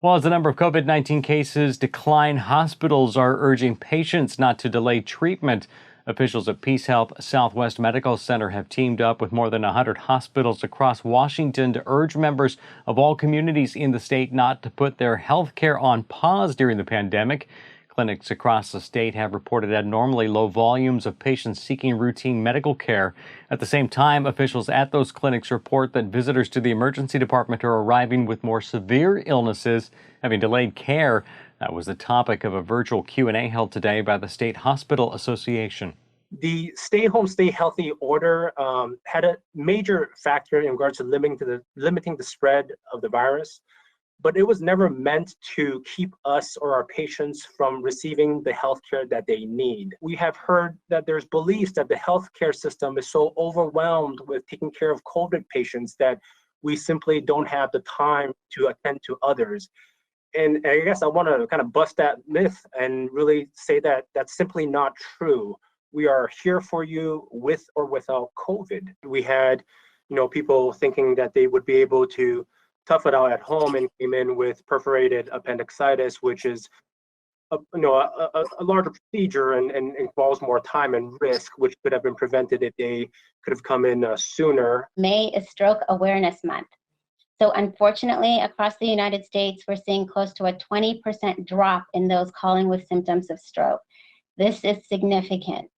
Well, as the number of COVID-19 cases decline, hospitals are urging patients not to delay treatment. Officials at PeaceHealth Southwest Medical Center have teamed up with more than 100 hospitals across Washington to urge members of all communities in the state not to put their health care on pause during the pandemic. Clinics across the state have reported abnormally low volumes of patients seeking routine medical care. At the same time, officials at those clinics report that visitors to the emergency department are arriving with more severe illnesses, having delayed care. That was the topic of a virtual Q&A held today by the State Hospital Association. The stay home, stay healthy order had a major factor in regards to limiting the spread of the virus, but it was never meant to keep us or our patients from receiving the healthcare that they need. We have heard that there's beliefs that the healthcare system is so overwhelmed with taking care of COVID patients that we simply don't have the time to attend to others. And I guess I want to kind of bust that myth and really say that that's simply not true. We are here for you with or without COVID. We had, people thinking that they would be able to tough it out at home and came in with perforated appendicitis, which is a larger procedure and involves more time and risk, which could have been prevented if they could have come in sooner. May is Stroke Awareness Month. So unfortunately, across the United States, we're seeing close to a 20% drop in those calling with symptoms of stroke. This is significant.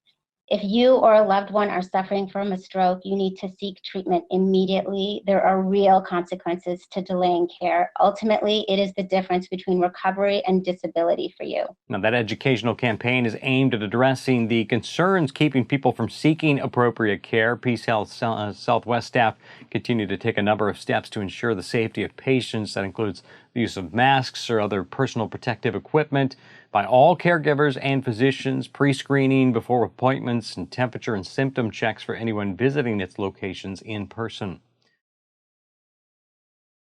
If you or a loved one are suffering from a stroke, you need to seek treatment immediately. There are real consequences to delaying care. Ultimately, it is the difference between recovery and disability for you. Now, that educational campaign is aimed at addressing the concerns keeping people from seeking appropriate care. PeaceHealth Southwest staff continue to take a number of steps to ensure the safety of patients. That includes the use of masks or other personal protective equipment by all caregivers and physicians, pre-screening before appointments, and temperature and symptom checks for anyone visiting its locations in person.